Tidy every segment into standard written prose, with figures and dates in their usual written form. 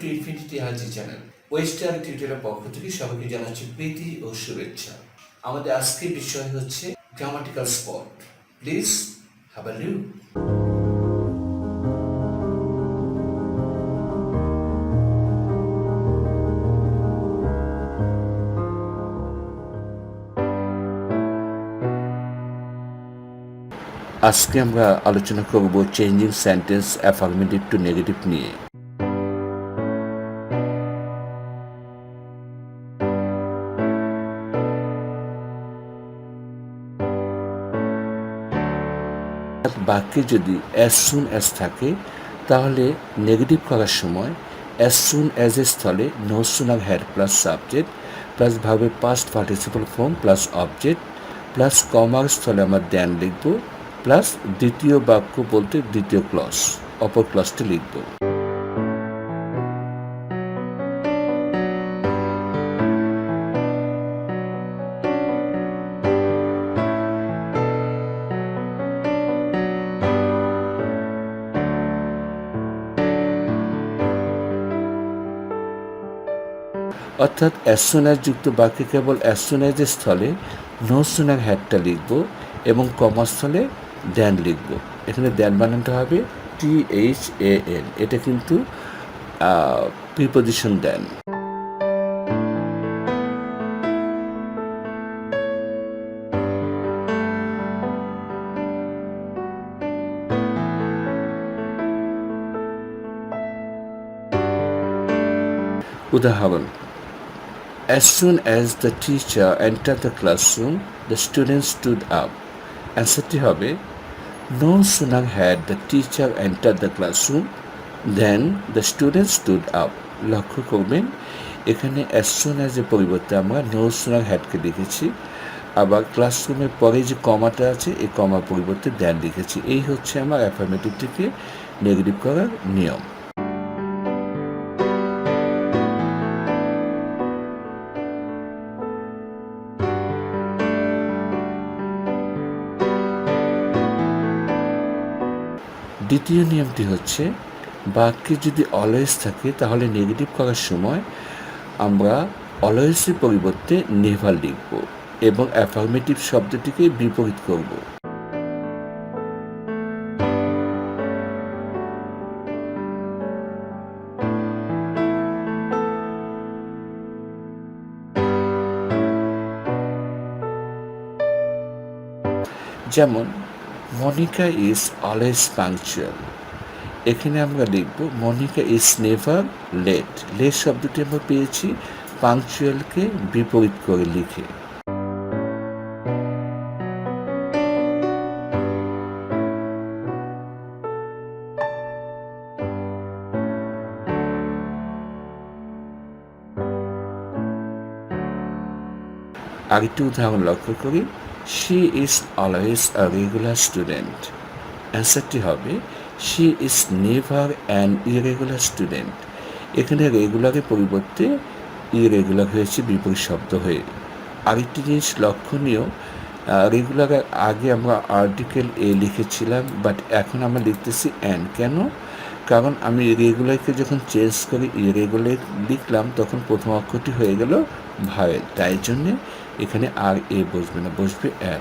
Two infinity আহজি channel. Western টিউটোরিয়ালের পক্ষ থেকে সবাইকে জানাচ্ছি প্রীতি ও শুভেচ্ছা। আমাদের আজকের বিষয় হচ্ছে grammatical spot. Please have a look. আজকে আমরা আলোচনা করব changing sentence affirmative two negative নিয়ে। বাক্যে যদি অ্যাজ সুন অ্যাজ থাকে তাহলে নেগেটিভ করার সময় অ্যাজ সুন অ্যাজ এর স্থলে no sooner had plus subject plus ভার্বের past participle form plus object plus কমার স্থলে আমরা দ্যান লিখব প্লাস দ্বিতীয় বাক্য বলতে দ্বিতীয় ক্লজ অপর ক্লজটি লিখব। অর্থাৎ অ্যাজ সুন অ্যাজ যুক্ত বাক্যে কেবল অ্যাজ সুন অ্যাজ এর স্থলে নো সুনার হ্যাডটা লিখব এবং কমার স্থলে দ্যান লিখব। এখানে দ্যান বানানটা হবে THAN, এটা কিন্তু প্রিপোজিশন দ্যান। উদাহরণ: As soon as the teacher entered the classroom, the students stood up. অ্যান্সারটি হবে No sooner had the teacher entered the classroom than the students stood up. লক্ষ্য করবেন এখানে as soon as এর পরিবর্তে আমরা no sooner hadকে লিখেছি, আবার ক্লাসরুমের পরে যে কমাটা আছে এই কমার পরিবর্তে than লিখেছি। এই হচ্ছে আমার অ্যাফার্মেটিভ থেকে নেগেটিভ করার নিয়ম। দ্বিতীয় নিয়মটি হচ্ছে বাক্যে যদি অলওয়েজ থাকে তাহলে নেগেটিভ করার সময় আমরা অলওয়েজের পরিবর্তে নেভার লিখব এবং অ্যাফার্মেটিভ শব্দটিকে বিপরীত করব। যেমন মনিকা ইজ অলওয়েজ পাংচুয়াল, এখানে আমরা লিখব Monica is never late. Late শব্দটি আমরা পেয়েছি পাংচুয়ালকে বিপরীত করে লিখে। আরেকটি উদাহরণ লক্ষ্য করি, she is always a regular student. অ্যান্সারটি হবে she is never an irregular student. এখানে রেগুলারের পরিবর্তে ইরেগুলার হয়েছে বিপরীত শব্দ হয়ে। আরেকটি জিনিস লক্ষণীয়, রেগুলারের আগে আমরা আর্টিকেল এ লিখেছিলাম, বাট এখন আমরা লিখতেছি অ্যান। কেন? কারণ আমি রেগুলারকে যখন চেঞ্জ করি ইরেগুলার লিখলাম তখন প্রথম অক্ষরটি হয়ে গেল ভাওয়েল, তাই জন্যে এখানে আর এ বসবে না, বসবে an.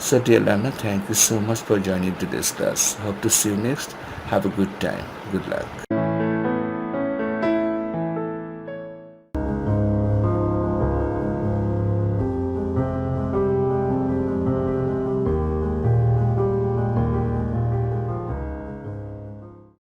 So dear learner, thank you so much for joining today's class. Hope to see you next. Have a good time. Good luck.